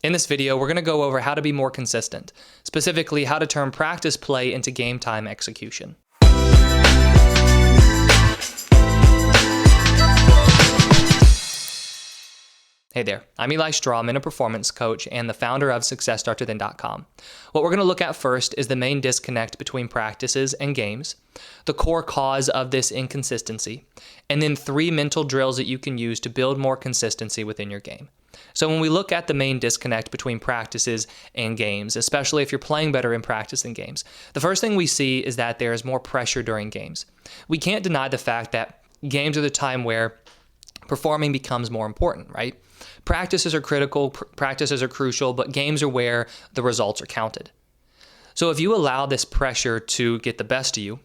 In this video, we're going to go over how to be more consistent, specifically how to turn practice play into game time execution. Hey there, I'm Eli Strawman, a performance coach and the founder of SuccessStartsWithin.com. What we're going to look at first is the main disconnect between practices and games, the core cause of this inconsistency, and then 3 mental drills that you can use to build more consistency within your game. So when we look at the main disconnect between practices and games, especially if you're playing better in practice than games, the first thing we see is that there is more pressure during games. We can't deny the fact that games are the time where performing becomes more important, right? Practices are critical, practices are crucial, but games are where the results are counted. So if you allow this pressure to get the best of you,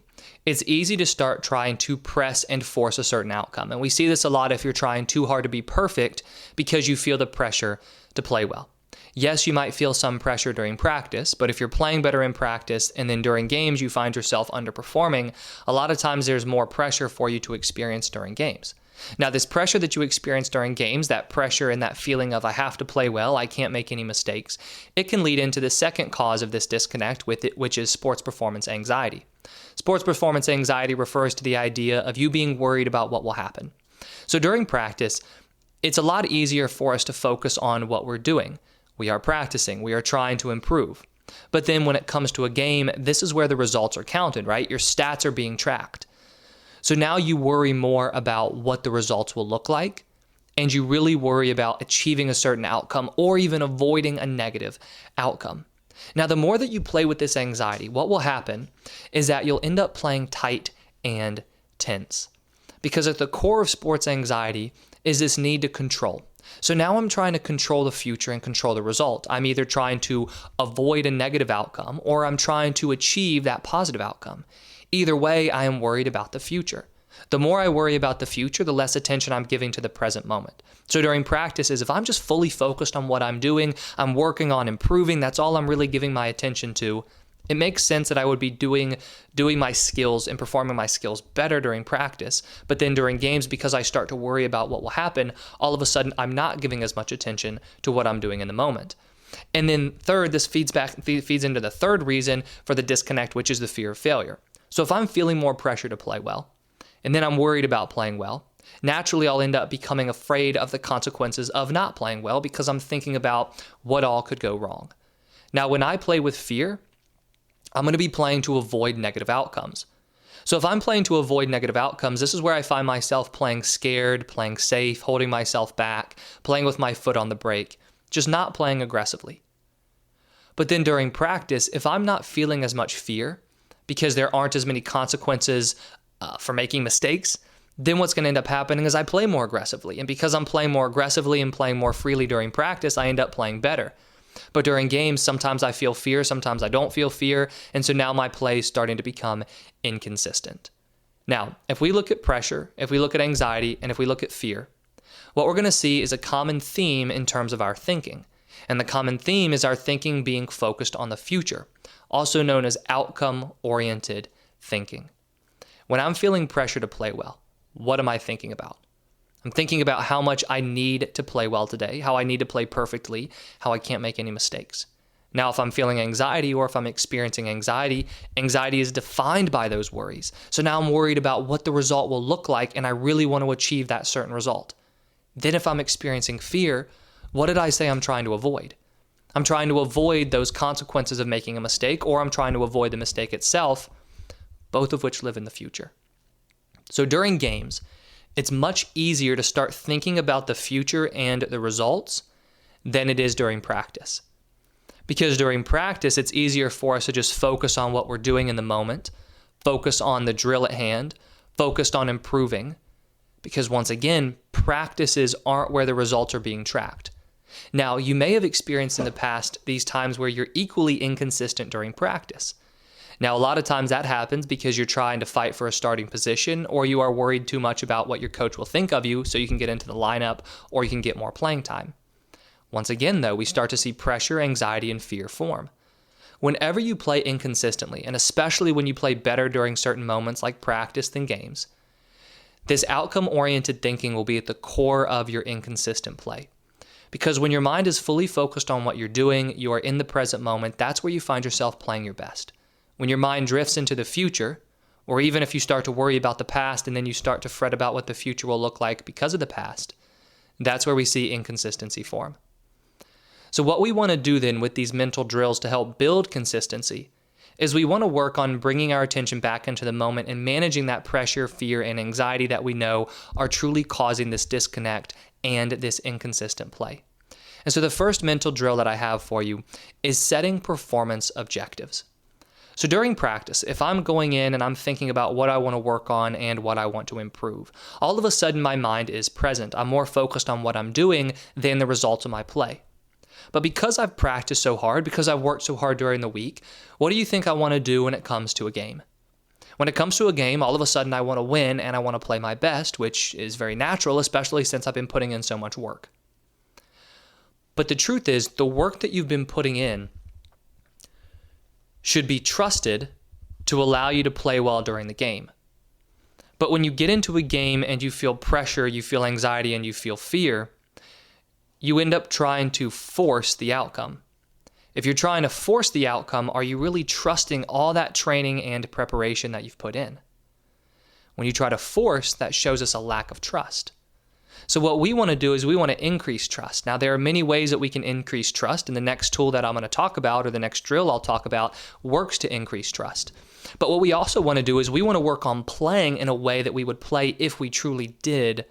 it's easy to start trying to press and force a certain outcome. And we see this a lot if you're trying too hard to be perfect because you feel the pressure to play well. Yes, you might feel some pressure during practice, but if you're playing better in practice and then during games you find yourself underperforming, a lot of times there's more pressure for you to experience during games. Now, this pressure that you experience during games, that pressure and that feeling of I have to play well, I can't make any mistakes, it can lead into the second cause of this disconnect with it, which is sports performance anxiety. Sports performance anxiety refers to the idea of you being worried about what will happen. So during practice, it's a lot easier for us to focus on what we're doing. We are practicing, we are trying to improve. But then when it comes to a game, this is where the results are counted, right? Your stats are being tracked. So now you worry more about what the results will look like, and you really worry about achieving a certain outcome or even avoiding a negative outcome. Now, the more that you play with this anxiety, what will happen is that you'll end up playing tight and tense. Because at the core of sports anxiety is this need to control. So now I'm trying to control the future and control the result. I'm either trying to avoid a negative outcome or I'm trying to achieve that positive outcome. Either way, I am worried about the future. The more I worry about the future, the less attention I'm giving to the present moment. So during practices, if I'm just fully focused on what I'm doing, I'm working on improving, that's all I'm really giving my attention to, it makes sense that I would be doing my skills and performing my skills better during practice. But then during games, because I start to worry about what will happen, all of a sudden I'm not giving as much attention to what I'm doing in the moment. And then third, this feeds into the third reason for the disconnect, which is the fear of failure. So if I'm feeling more pressure to play well, and then I'm worried about playing well, naturally I'll end up becoming afraid of the consequences of not playing well because I'm thinking about what all could go wrong. Now, when I play with fear, I'm going to be playing to avoid negative outcomes. So if I'm playing to avoid negative outcomes, this is where I find myself playing scared, playing safe, holding myself back, playing with my foot on the brake, just not playing aggressively. But then during practice, if I'm not feeling as much fear, because there aren't as many consequences for making mistakes, then what's going to end up happening is I play more aggressively. And because I'm playing more aggressively and playing more freely during practice, I end up playing better. But during games, sometimes I feel fear, sometimes I don't feel fear. And so now my play is starting to become inconsistent. Now, if we look at pressure, if we look at anxiety, and if we look at fear, what we're going to see is a common theme in terms of our thinking. And the common theme is our thinking being focused on the future, also known as outcome-oriented thinking. When I'm feeling pressure to play well, what am I thinking about? I'm thinking about how much I need to play well today, how I need to play perfectly, how I can't make any mistakes. Now, if I'm feeling anxiety or if I'm experiencing anxiety, anxiety is defined by those worries. So now I'm worried about what the result will look like, and I really want to achieve that certain result. Then if I'm experiencing fear, what did I say I'm trying to avoid? I'm trying to avoid those consequences of making a mistake, or I'm trying to avoid the mistake itself, both of which live in the future. So during games, it's much easier to start thinking about the future and the results than it is during practice. Because during practice, it's easier for us to just focus on what we're doing in the moment, focus on the drill at hand, focused on improving. Because once again, practices aren't where the results are being tracked. Now, you may have experienced in the past these times where you're equally inconsistent during practice. Now, a lot of times that happens because you're trying to fight for a starting position, or you are worried too much about what your coach will think of you so you can get into the lineup or you can get more playing time. Once again, though, we start to see pressure, anxiety, and fear form. Whenever you play inconsistently, and especially when you play better during certain moments like practice than games, this outcome-oriented thinking will be at the core of your inconsistent play. Because when your mind is fully focused on what you're doing, you are in the present moment, that's where you find yourself playing your best. When your mind drifts into the future, or even if you start to worry about the past and then you start to fret about what the future will look like because of the past, that's where we see inconsistency form. So what we want to do then with these mental drills to help build consistency is we want to work on bringing our attention back into the moment and managing that pressure, fear, and anxiety that we know are truly causing this disconnect and this inconsistent play. And so the first mental drill that I have for you is setting performance objectives. So during practice, if I'm going in and I'm thinking about what I want to work on and what I want to improve, all of a sudden my mind is present. I'm more focused on what I'm doing than the results of my play. But because I've practiced so hard, because I've worked so hard during the week, what do you think I want to do when it comes to a game? When it comes to a game, all of a sudden I want to win and I want to play my best, which is very natural, especially since I've been putting in so much work. But the truth is, the work that you've been putting in should be trusted to allow you to play well during the game. But when you get into a game and you feel pressure, you feel anxiety, and you feel fear, you end up trying to force the outcome. If you're trying to force the outcome, are you really trusting all that training and preparation that you've put in? When you try to force, that shows us a lack of trust. So what we want to do is we want to increase trust. Now, there are many ways that we can increase trust, and the next tool that I'm going to talk about, or the next drill I'll talk about, works to increase trust. But what we also want to do is we want to work on playing in a way that we would play if we truly did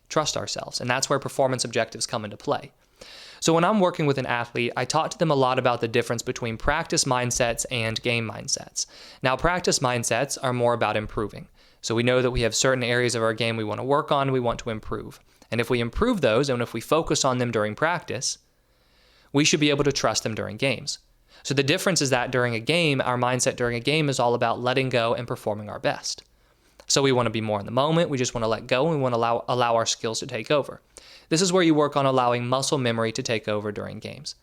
trust ourselves. And that's where performance objectives come into play. So when I'm working with an athlete, I talk to them a lot about the difference between practice mindsets and game mindsets. Now, practice mindsets are more about improving. So we know that we have certain areas of our game we want to work on, we want to improve. And if we improve those, and if we focus on them during practice, we should be able to trust them during games. So the difference is that during a game, our mindset during a game is all about letting go and performing our best. So we want to be more in the moment, we just want to let go, and we want to allow our skills to take over. This is where you work on allowing muscle memory to take over during games.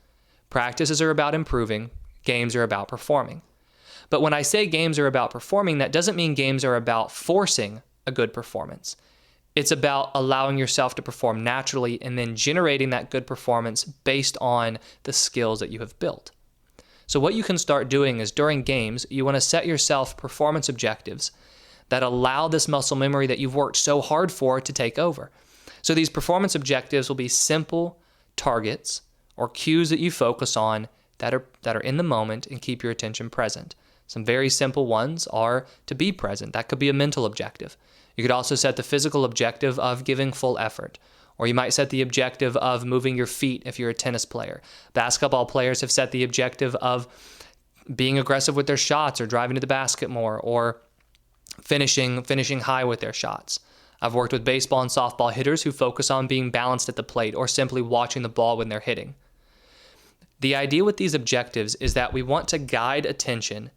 Practices are about improving, games are about performing. But when I say games are about performing, that doesn't mean games are about forcing a good performance. It's about allowing yourself to perform naturally and then generating that good performance based on the skills that you have built. So what you can start doing is during games, you want to set yourself performance objectives that allow this muscle memory that you've worked so hard for to take over. So these performance objectives will be simple targets or cues that you focus on that are in the moment and keep your attention present. Some very simple ones are to be present. That could be a mental objective. You could also set the physical objective of giving full effort. Or you might set the objective of moving your feet if you're a tennis player. Basketball players have set the objective of being aggressive with their shots or driving to the basket more or finishing high with their shots. I've worked with baseball and softball hitters who focus on being balanced at the plate or simply watching the ball when they're hitting. The idea with these objectives is that we want to guide attention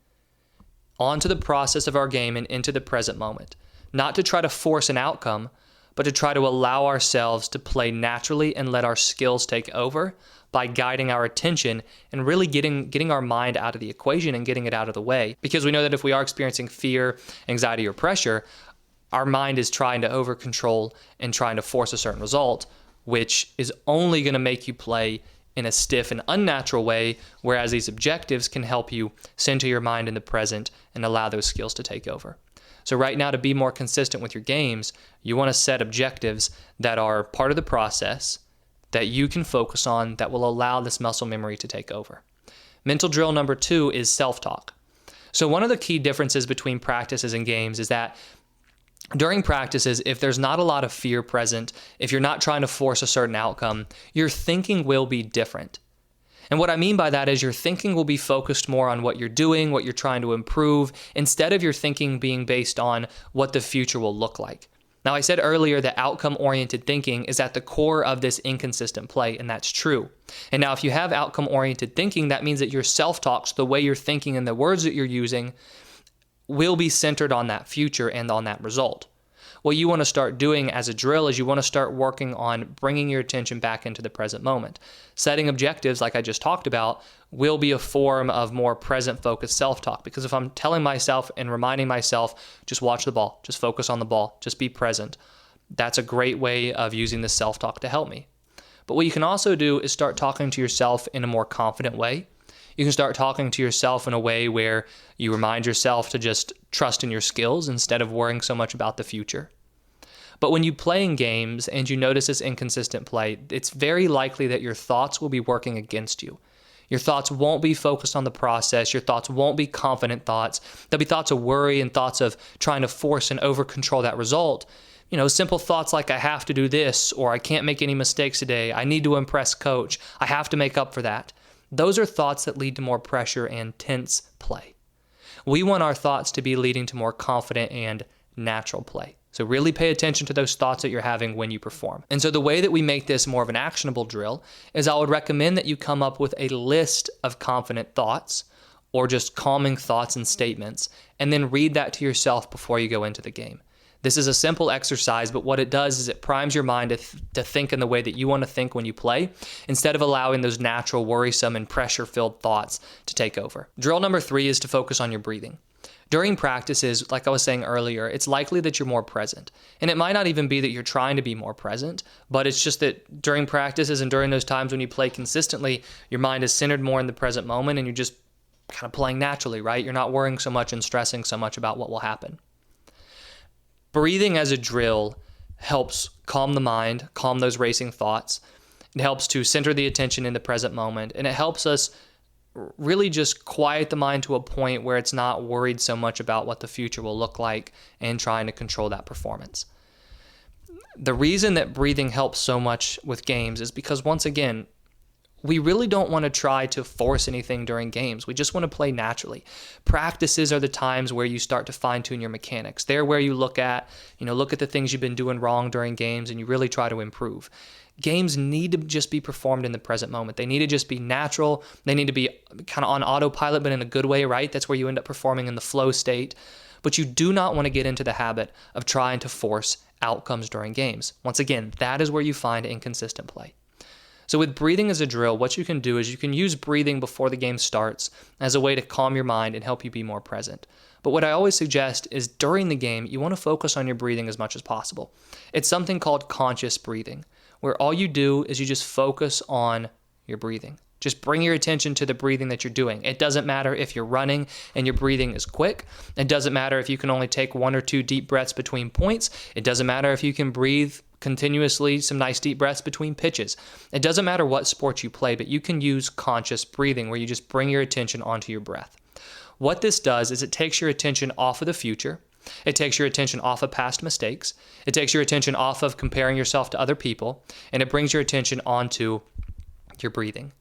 onto the process of our game and into the present moment, not to try to force an outcome, but to try to allow ourselves to play naturally and let our skills take over by guiding our attention and really getting our mind out of the equation and getting it out of the way. Because we know that if we are experiencing fear, anxiety, or pressure, our mind is trying to over control and trying to force a certain result, which is only going to make you play in a stiff and unnatural way, whereas these objectives can help you center your mind in the present and allow those skills to take over. So right now, to be more consistent with your games, you want to set objectives that are part of the process that you can focus on that will allow this muscle memory to take over. Mental drill number 2 is self-talk. So one of the key differences between practices and games is that during practices, if there's not a lot of fear present, if you're not trying to force a certain outcome, your thinking will be different. And what I mean by that is your thinking will be focused more on what you're doing, what you're trying to improve, instead of your thinking being based on what the future will look like. Now, I said earlier that outcome-oriented thinking is at the core of this inconsistent play, and that's true. And now, if you have outcome-oriented thinking, that means that your self-talk, so the way you're thinking and the words that you're using, will be centered on that future and on that result. What you want to start doing as a drill is you want to start working on bringing your attention back into the present moment. Setting objectives, like I just talked about, will be a form of more present-focused self-talk, because if I'm telling myself and reminding myself, just watch the ball, just focus on the ball, just be present, that's a great way of using this self-talk to help me. But what you can also do is start talking to yourself in a more confident way. You can start talking to yourself in a way where you remind yourself to just trust in your skills instead of worrying so much about the future. But when you play in games and you notice this inconsistent play, it's very likely that your thoughts will be working against you. Your thoughts won't be focused on the process. Your thoughts won't be confident thoughts. There'll be thoughts of worry and thoughts of trying to force and over control that result. Simple thoughts like I have to do this, or I can't make any mistakes today. I need to impress coach. I have to make up for that. Those are thoughts that lead to more pressure and tense play. We want our thoughts to be leading to more confident and natural play. So really pay attention to those thoughts that you're having when you perform. And so the way that we make this more of an actionable drill is I would recommend that you come up with a list of confident thoughts or just calming thoughts and statements, and then read that to yourself before you go into the game. This is a simple exercise, but what it does is it primes your mind to think in the way that you want to think when you play, instead of allowing those natural, worrisome, and pressure-filled thoughts to take over. Drill number 3 is to focus on your breathing. During practices, like I was saying earlier, it's likely that you're more present. And it might not even be that you're trying to be more present, but it's just that during practices and during those times when you play consistently, your mind is centered more in the present moment and you're just kind of playing naturally, right? You're not worrying so much and stressing so much about what will happen. Breathing as a drill helps calm the mind, calm those racing thoughts. It helps to center the attention in the present moment, and it helps us really just quiet the mind to a point where it's not worried so much about what the future will look like and trying to control that performance. The reason that breathing helps so much with games is because, once again, we really don't want to try to force anything during games. We just want to play naturally. Practices are the times where you start to fine-tune your mechanics. They're where you look at the things you've been doing wrong during games and you really try to improve. Games need to just be performed in the present moment. They need to just be natural. They need to be kind of on autopilot, but in a good way, right? That's where you end up performing in the flow state. But you do not want to get into the habit of trying to force outcomes during games. Once again, that is where you find inconsistent play. So with breathing as a drill, what you can do is you can use breathing before the game starts as a way to calm your mind and help you be more present. But what I always suggest is during the game, you want to focus on your breathing as much as possible. It's something called conscious breathing, where all you do is you just focus on your breathing. Just bring your attention to the breathing that you're doing. It doesn't matter if you're running and your breathing is quick. It doesn't matter if you can only take 1 or 2 deep breaths between points. It doesn't matter if you can breathe continuously, some nice deep breaths between pitches. It doesn't matter what sport you play, but you can use conscious breathing where you just bring your attention onto your breath. What this does is it takes your attention off of the future. It takes your attention off of past mistakes. It takes your attention off of comparing yourself to other people, and it brings your attention onto your breathing.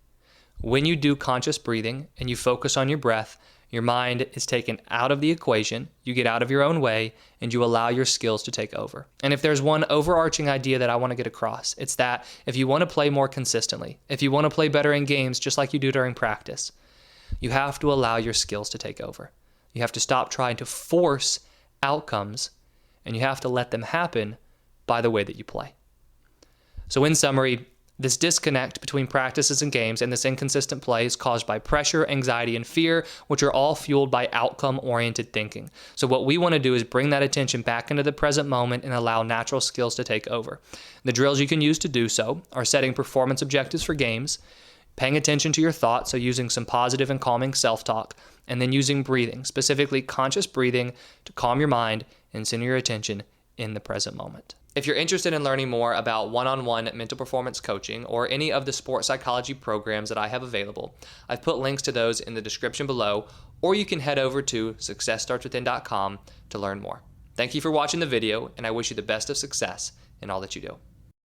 When you do conscious breathing and you focus on your breath, your mind is taken out of the equation, you get out of your own way, and you allow your skills to take over. And if there's one overarching idea that I want to get across, it's that if you want to play more consistently, if you want to play better in games just like you do during practice, you have to allow your skills to take over. You have to stop trying to force outcomes, and you have to let them happen by the way that you play. So in summary, this disconnect between practices and games and this inconsistent play is caused by pressure, anxiety, and fear, which are all fueled by outcome-oriented thinking. So what we want to do is bring that attention back into the present moment and allow natural skills to take over. The drills you can use to do so are setting performance objectives for games, paying attention to your thoughts, so using some positive and calming self-talk, and then using breathing, specifically conscious breathing, to calm your mind and center your attention in the present moment. If you're interested in learning more about one-on-one mental performance coaching or any of the sports psychology programs that I have available, I've put links to those in the description below, or you can head over to successstartswithin.com to learn more. Thank you for watching the video, and I wish you the best of success in all that you do.